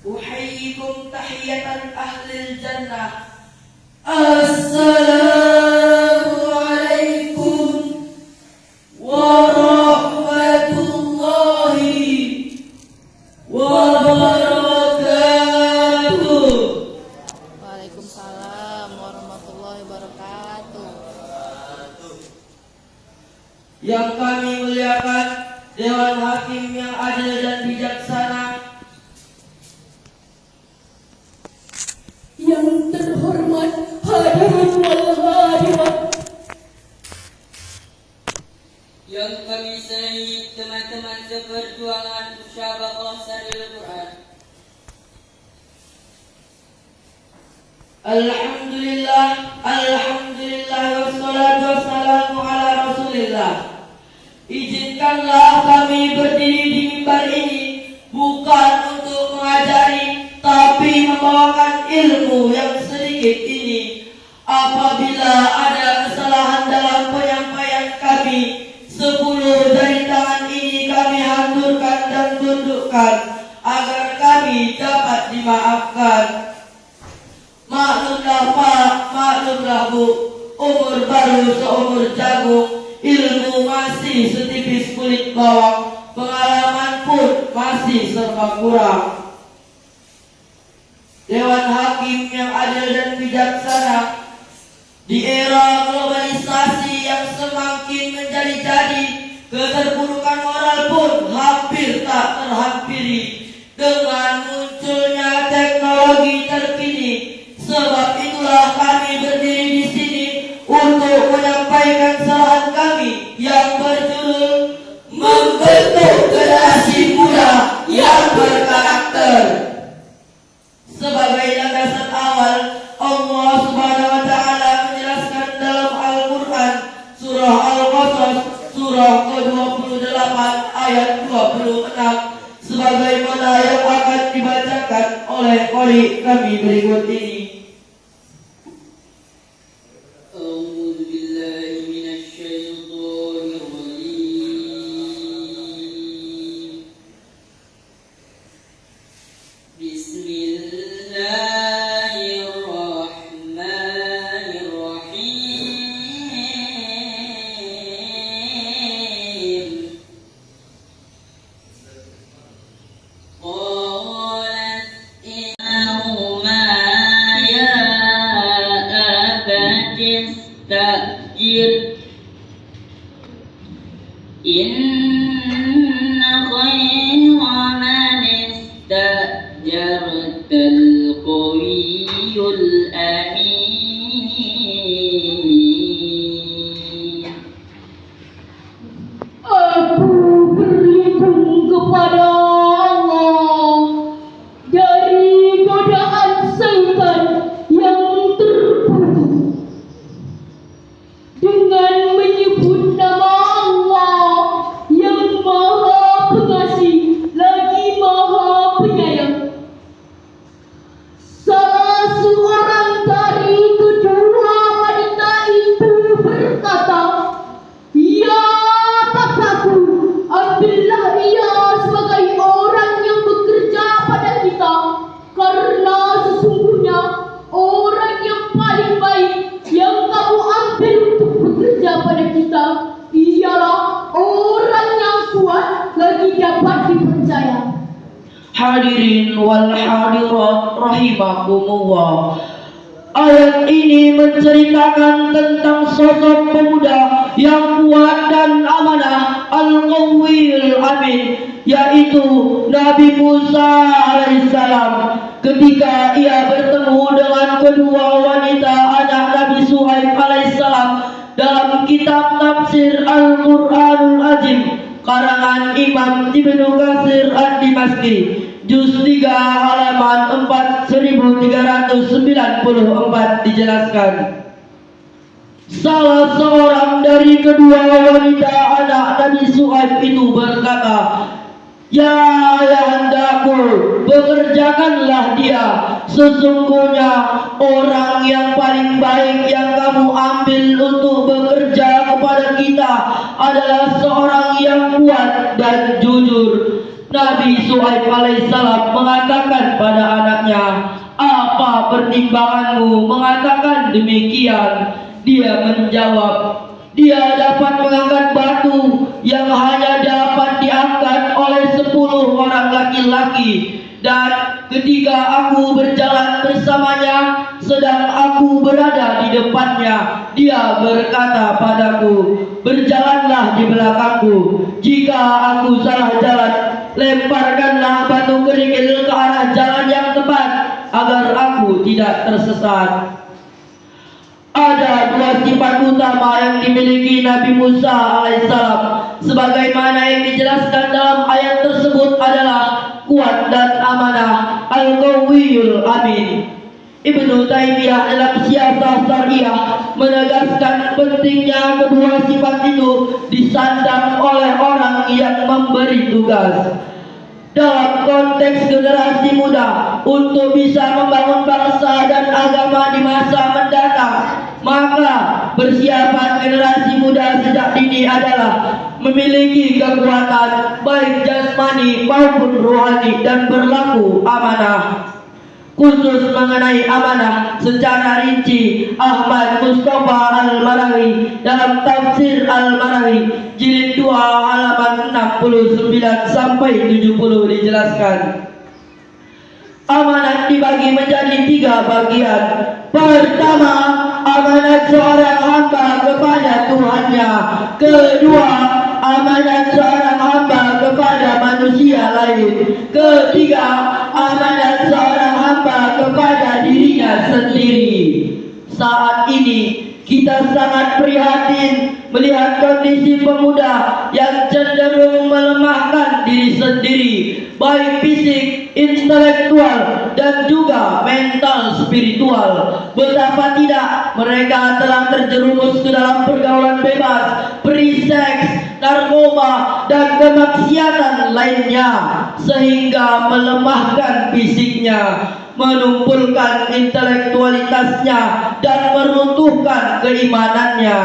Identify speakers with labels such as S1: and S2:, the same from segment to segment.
S1: Uhayyikum tahiyatan ahlil jannah.
S2: Assalamualaikum warahmatullahi wabarakatuh.
S3: Waalaikumsalam warahmatullahi wabarakatuh.
S1: Yang kami muliakan Dewan Hakim yang adil dan bijaksana,
S2: Yang terhormat hadirin wal hadirat,
S4: yang kami sayangi teman-teman seperjuangan Musyabaqah Saril Quran.
S1: Alhamdulillah, Alhamdulillah, wassalatu wassalamu ala Rasulillah. Izinkanlah kami berdiri di mimbar ini bukan untuk mengajari, tapi membawakan ilmu yang sedikit ini. Apabila ada kesalahan dalam penyampaian kami, 10 jari tangan ini kami haturkan dan tundukkan agar kami dapat dimaafkan. Maklumlah Pak, maklumlah Bu, umur baru seumur jagung, ilmu masih setipis kulit bawang, pengalaman pun masih serba kurang. Dewan Hakim yang adil dan bijaksana, di era globalisasi yang semakin menjadi-jadi, keterpurukan moral pun hampir tak terhampiri dengan munculnya teknologi terkini. Sebab itulah kami berdiri di sini untuk menyampaikan saran kami yang berjudul membentuk generasi muda yang berkarakter. Sebagai landasan awal, Allah Subhanahu wa taala menjelaskan dalam Al-Qur'an surah Al-Qasas surah ke-28 ayat 26 sebagaimana yang akan dibacakan oleh qari kami berikut ini.
S4: A'udzu billahi minasy syaithanir rajim. Bismillahirrahmanirrahim. Qalat innahuma ya abati istajir inna khayra man istajartal qawiyyul amin.
S2: aku berlindung kepada Allah dari godaan syaitan yang terkutuk dengan menyebut nama Allah yang Maha Pengasih lagi Maha Penyayang. Salah seorang dari kedua wanita itu berkata, "Ya papaku, ambillah ia sebagai orang yang bekerja pada kita, karena sesungguhnya orang yang paling baik yang kamu ambil untuk bekerja pada kita ialah orang yang kuat lagi dapat dipercaya."
S1: Hadirin wal hadirat rahimakumullah. Ayat ini menceritakan tentang sosok pemuda yang kuat dan amanah, al-qawiyul amin, yaitu Nabi Musa alaihissalam. Ketika ia bertemu dengan kedua wanita anak Nabi Suhaib alaihissalam dalam kitab tafsir Al-Quranul Azim karangan Imam Ibnu Katsir Ad-Dimashqi, juz 3 halaman 4394 dijelaskan, salah seorang dari kedua wanita anak Nabi Suhaib itu berkata, "Ya ayahandaku, bekerjakanlah dia. Sesungguhnya orang yang paling baik yang kamu ambil untuk bekerja kepada kita adalah seorang yang kuat dan jujur." Nabi Suhaib alaihissalam mengatakan pada anaknya, "Apa pertimbanganmu mengatakan demikian?" Dia menjawab, "Dia dapat mengangkat batu yang hanya dapat diangkat oleh 10 orang laki-laki. Dan ketika aku berjalan bersamanya, sedang aku berada di depannya, dia berkata padaku, 'Berjalanlah di belakangku.' Jika aku salah jalan, lemparkanlah batu kerikil ke arah jalan yang tepat, agar aku tidak tersesat." Ada dua sifat utama yang dimiliki Nabi Musa alaihissalam, sebagaimana yang dijelaskan dalam ayat tersebut adalah kuat dan amanah, al-qawiyul amin. Ibnu Taimiyah dalam Syiasah Syariah menegaskan pentingnya kedua sifat itu disandang oleh orang yang memberi tugas. Dalam konteks generasi muda untuk bisa membangun bangsa dan agama di masa mendatang, maka persiapan generasi muda sejak dini adalah memiliki kekuatan baik jasmani maupun rohani dan berlaku amanah. Khusus mengenai amanah secara rinci, Ahmad Mustafa Al-Marawi dalam Tafsir Al-Marawi jilid 2 halaman 69 sampai 70 dijelaskan, amanat dibagi menjadi 3 bagian. Pertama, amanat seorang hamba kepada Tuhannya. Kedua, amanat seorang hamba kepada manusia lain. Ketiga, amanat seorang hamba kepada dirinya sendiri. Saat ini kita sangat prihatin melihat kondisi pemuda yang cenderung melemahkan diri sendiri, baik fisik, intelektual, dan juga mental spiritual. Betapa tidak mereka telah terjerumus ke dalam pergaulan bebas, free sex, narkoba, dan kemaksiatan lainnya, sehingga melemahkan fisiknya, menumpulkan intelektualitasnya, dan meruntuhkan keimanannya.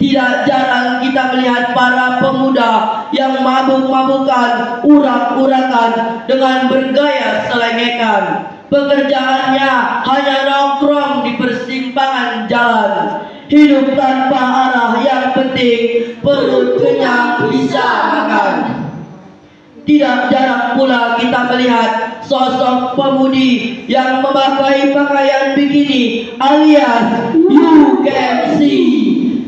S1: Tidak jarang kita melihat para pemuda yang mabuk-mabukan, urak-urakan dengan bergaya selengekan. Pekerjaannya hanya nongkrong di persimpangan jalan. Hidup tanpa arah, yang penting perut kenyang bisa makan. Tidak jarang pula kita melihat sosok pemudi yang memakai pakaian bikini alias UGC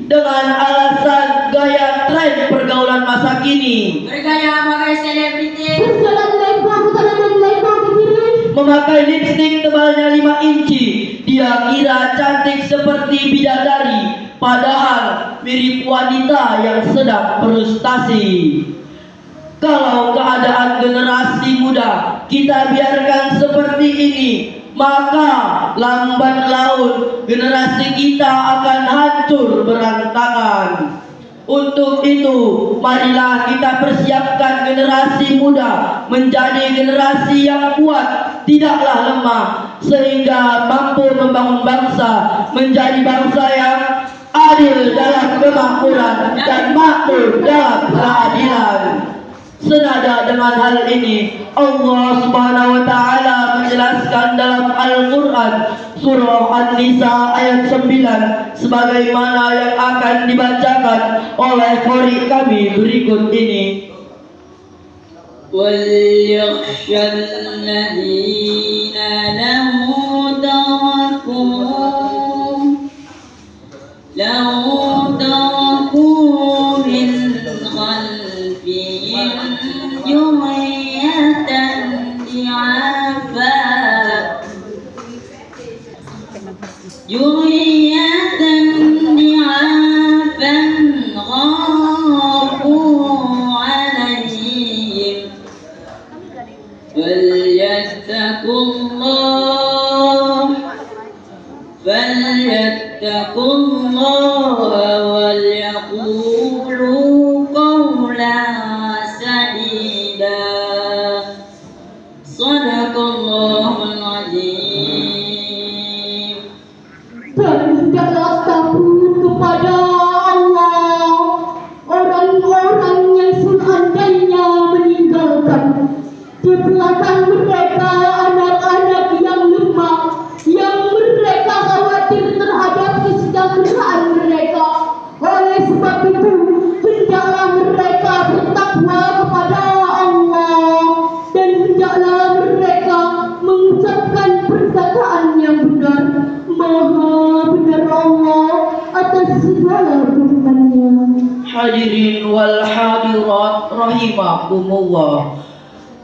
S1: dengan alasan gaya tren pergaulan masa kini.
S3: Bergaya pakai selebriti.
S2: Berjalan lebar, berjalan lebar ke kiri.
S1: Memakai lipstik tebalnya 5 inci. Dia kira cantik seperti bidadari, padahal mirip wanita yang sedang frustasi. Kalau keadaan generasi muda kita biarkan seperti ini, maka lambat laun generasi kita akan hancur berantakan. Untuk itu, marilah kita persiapkan generasi muda menjadi generasi yang kuat, tidaklah lemah, sehingga mampu membangun bangsa menjadi bangsa yang adil dalam kemakmuran dan makmur dalam keadilan. Senada dengan hal ini, Allah Subhanahu wa taala menjelaskan dalam Al-Qur'an surah An-Nisa ayat 9 sebagaimana yang akan dibacakan oleh qari kami berikut ini.
S4: وَلْيَخْشَ الَّذِينَ لَوْ تَرَكُوا مِنْ خَلْفِهِمْ ذُرِّيَّةً ضِعَافًا خَافُوا عَلَيْهِمْ فَلْيَتَّقُوا اللَّهَ وَلْيَقُولُوا قَوْلًا سَدِيدًا. Shadaqallahul Azim.
S2: Dan hendaklah takut kepada Allah orang-orang yang seandainya meninggalkan di belakang mereka anak segala hukumannya.
S1: Hadirin wal hadirat rahimakumullah.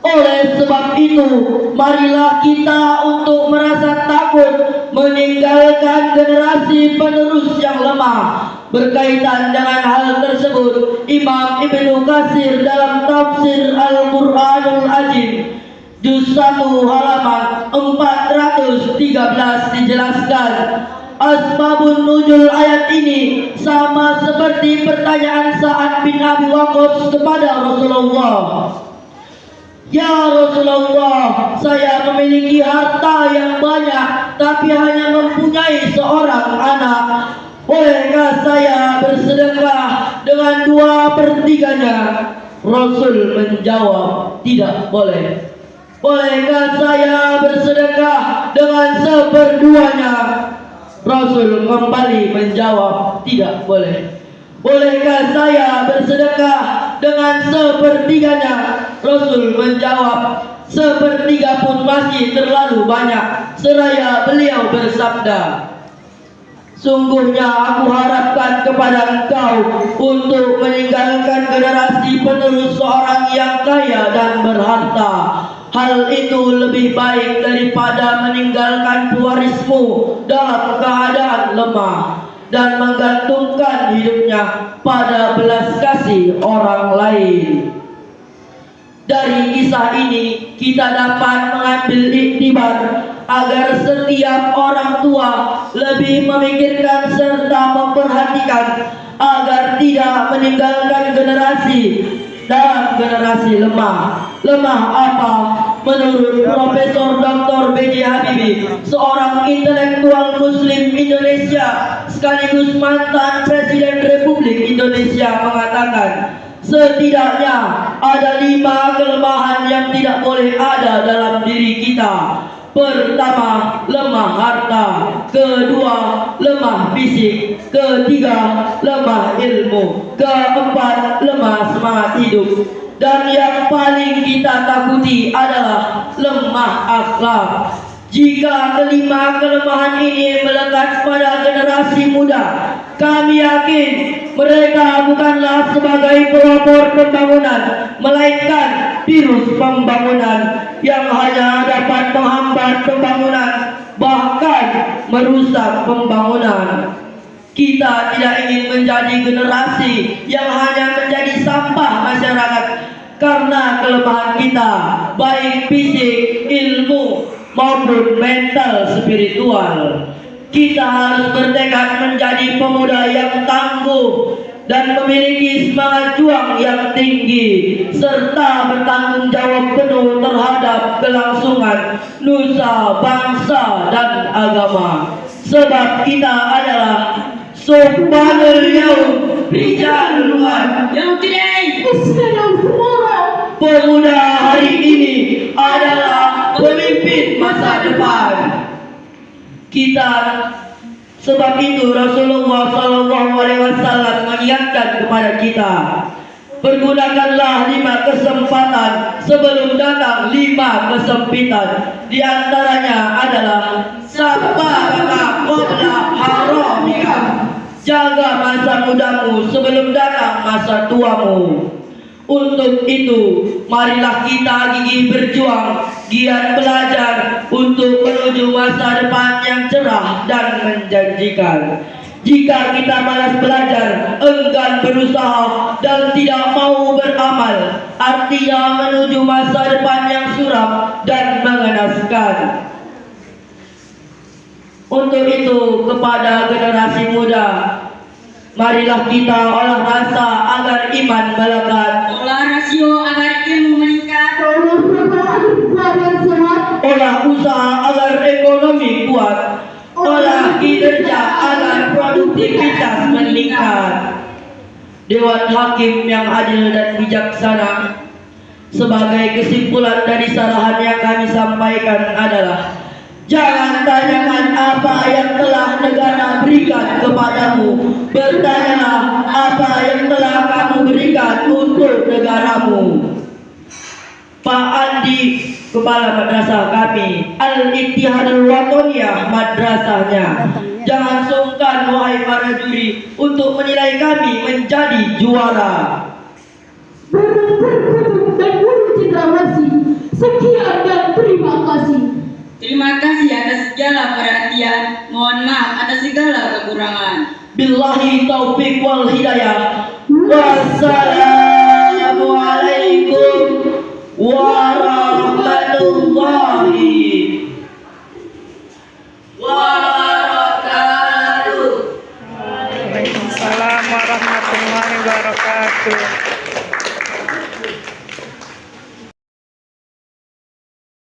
S1: Oleh sebab itu, marilah kita untuk merasa takut meninggalkan generasi penerus yang lemah. Berkaitan dengan hal tersebut, Imam Ibnu Katsir dalam tafsir Al-Qur'anul Azim juz 1 halaman 413 dijelaskan, asbabun nuzul ayat ini sama seperti pertanyaan Sa'ad bin Abi Waqqas kepada Rasulullah. Ya Rasulullah, saya memiliki harta yang banyak tapi hanya mempunyai seorang anak. Bolehkah saya bersedekah dengan 2/3-nya? Rasul menjawab, tidak boleh. Bolehkah saya bersedekah dengan 1/2-nya? Rasul kembali menjawab, tidak boleh. Bolehkah saya bersedekah dengan 1/3-nya? Rasul menjawab, 1/3 pun masih terlalu banyak. Seraya beliau bersabda, sungguhnya aku harapkan kepada engkau untuk meninggalkan generasi penerus seorang yang kaya dan berharta. Hal itu lebih baik daripada meninggalkan pewarismu dalam keadaan lemah dan menggantungkan hidupnya pada belas kasih orang lain. Dari kisah ini kita dapat mengambil iktibar agar setiap orang tua lebih memikirkan serta memperhatikan agar tidak meninggalkan generasi dalam generasi lemah. Lemah apa? Menurut Profesor Dr. B.J. Habibie, seorang intelektual Muslim Indonesia sekaligus mantan Presiden Republik Indonesia, mengatakan, setidaknya ada 5 kelemahan yang tidak boleh ada dalam diri kita. Pertama, lemah harta. Kedua, lemah fisik. Ketiga, lemah ilmu. Keempat, lemah semangat hidup. Dan yang paling kita takuti adalah lemah akhlak. Jika kelima kelemahan ini melekat pada generasi muda, kami yakin mereka bukanlah sebagai pelopor pembangunan, melainkan virus pembangunan yang hanya dapat menghambat pembangunan, bahkan merusak pembangunan. Kita tidak ingin menjadi generasi yang hanya menjadi sampah masyarakat karena kelemahan kita, baik fisik, ilmu, maupun mental spiritual. Kita harus bertekad menjadi pemuda yang tangguh dan memiliki semangat juang yang tinggi serta bertanggung jawab penuh terhadap kelangsungan nusa, bangsa, dan agama. Sebab kita adalah subhanal yaum rijalul
S4: Yang today,
S1: pemuda hari ini adalah pemimpin masa depan kita. Sebab itu Rasulullah SAW mengingatkan kepada kita, pergunakanlah 5 kesempatan sebelum datang 5 kesempitan. Di antaranya adalah sabaraka qabla haramika. Jaga masa mudamu sebelum datang masa tuamu. Untuk itu, marilah kita gigih berjuang, giat belajar untuk menuju masa depan yang cerah dan menjanjikan. Jika kita malas belajar, enggan berusaha, dan tidak mau beramal, artinya menuju masa depan yang suram dan mengenaskan. Untuk itu, kepada generasi muda, marilah kita olah rasa agar iman melekat,
S3: Olah rasio agar ilmu meningkat.
S1: olah usaha agar ekonomi kuat, olah kinerja agar produktivitas meningkat. Dewan Hakim yang adil dan bijaksana, sebagai kesimpulan dari sarahan yang kami sampaikan adalah, jangan tanyakan apa yang telah negara berikan kepadamu, bertanyalah apa yang telah kamu berikan untuk negaramu. Pak Andi, kepala madrasah kami, Al-Ittihadul Watoniyah madrasahnya, Jangan sungkan wahai para juri untuk menilai kami menjadi juara.
S2: Burung berkutub dan burung cendrawasih. Sekian dan terima kasih.
S3: Terima kasih atas segala perhatian. Mohon maaf atas segala kekurangan.
S1: Billahi taufiq wal hidayah. Wassalam.